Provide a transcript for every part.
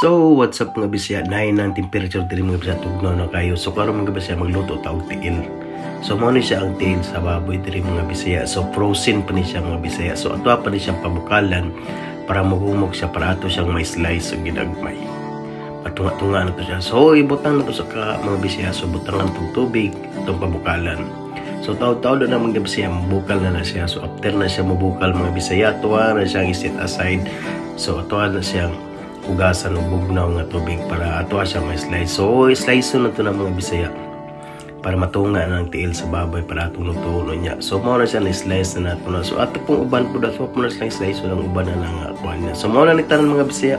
So, what's up mga bisya? Nahin ang temperature diri mga bisya tugnaw na kayo. So, karon mga bisya magluto taog tiil. So, mo ni siya ang tiil sa baboy diri mga bisya. So, frozen pa ni siya mga bisya. So, ato pa ni siyang pabukalan para magumog siya para ato siyang may slice o ginagmay. Patunga-tunga na to siya. So, ibutang na to sa mga bisya. So, butang na itong tubig, itong pabukalan. So, taod-taod na mga bisya, mabukal na siya. So, after na siya mabukal mga bisya, tuwa na siyang iset aside. So, tuwa na siyang hugasan o bugnaw nga tubig para ato siya may slice. So, slice na ito ng mga bisaya para matunga ng tiil sa baboy para atong lutuon niya. So, mao na siya na-slice na nato na. So, ato pong uban po dato po na slice ng uban na nga kuhan niya. So, mao na nitanan mga bisaya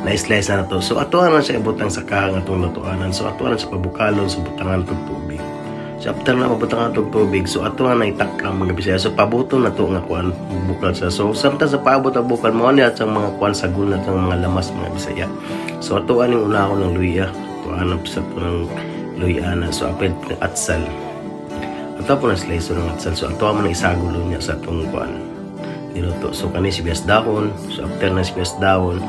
na-slice na nato. So, ato na siya ibutang sa kahang atong lutuanan. So, ato na siya pabukalon sa butangan itong tubig. So, after na mabutangan itong tubig, so ato na itakang mga bisaya. So, pabuto na ito nga kuhan, bukal siya. So, samtang sa paabot ang bukal, mo niya at mga kuhan sa gulat ng mga lamas mga bisaya. So, ato aning una ako ng luya. Ito anap sa ito ng luyana. So, apit ng atsal. Ato po na slice ng atsal. So, ato mo na isagulo niya sa itong kuhan. Niluto. So, kani sibiyas dahon. So, after na sibiyas dahon,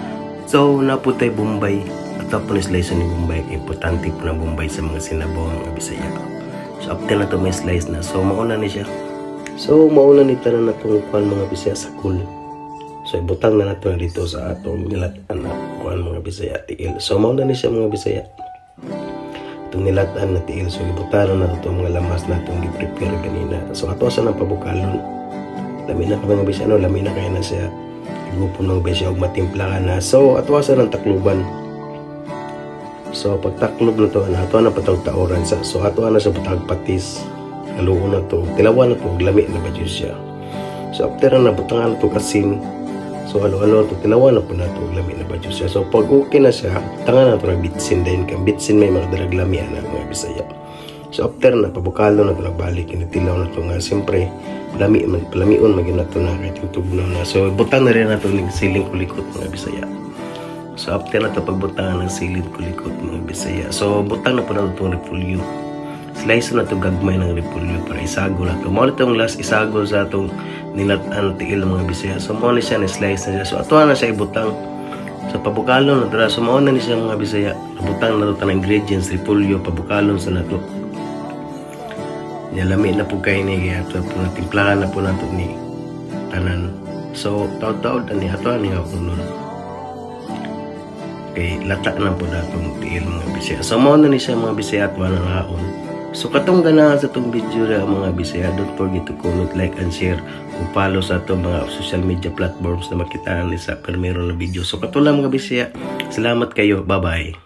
so, naputay Bombay. Ato po na slice ni Bombay. Importante po na Bombay sa mga sinabaw mga bisaya. So, after na ito may slice na. So, mauna ni siya. So, mauna ni tanan na itong kuhan mga bisaya sa kul. So, ibutang na nato na dito sa atong nilatan na kuhan mga bisaya tiil. So, mauna ni siya mga bisaya. Itong nilatan na tiil. So, ibutang na ito mga lamas na itong i-prepare kanina. So, ato sa nang pabukalon. Lami na ka mga bisaya. No? Lami na kaya na siya. Grupo ng bisaya o matimpla ka na. So, ato sa ng takluban. So, pagtaklob na to, ato na patag-taoran sa. So, ato na sa patag-patis. Haluon na to. Tilawan na to. Lami na ba siya. So, after na butangan na to kasin. So, halo-halo to. Tilawan na po na to. Lami na ba siya. So, pag okay na siya, tangan na to na bitsin din. Bitsin may mga dalaglami na mga bisaya. So, after na, pabukalo na to nagbalik. Initilaw na to nga. Siyempre, palamion maging na to na kahit yung tugnaw na. So, butang na rin na to ng siling kulikot mga bisaya. So, after na ito, pagbutangan ng silid kulikot mga bisaya. So, butang na po na itong repulyo. Slice na ito gagmay ng repulyo para isago na ito. Muna itong last isago sa itong nilatan tiil mga bisaya. So, muna siya na-slice na siya. So, ato na siya ibutang. So, pabukalon na ito. So, muna na siya mga bisaya. Butang na ito ng ingredients, repulyo, pabukalon sa na ito. Nalami na po kayo ni kaya ito po na timplahan na po na ito ni tanan. So, taod-taod na ni ato ni ako nun. Okay, lata na po datong tiil mga bisaya. So, mauna ni siya mga bisaya at wala nga on. So, katong ganahan sa itong video na mga bisaya, don't forget to comment, like, and share. Kung follow sa itong mga social media platforms na makitaan ni sa primero na video. So, katong lang mga bisaya. Salamat kayo. Bye-bye.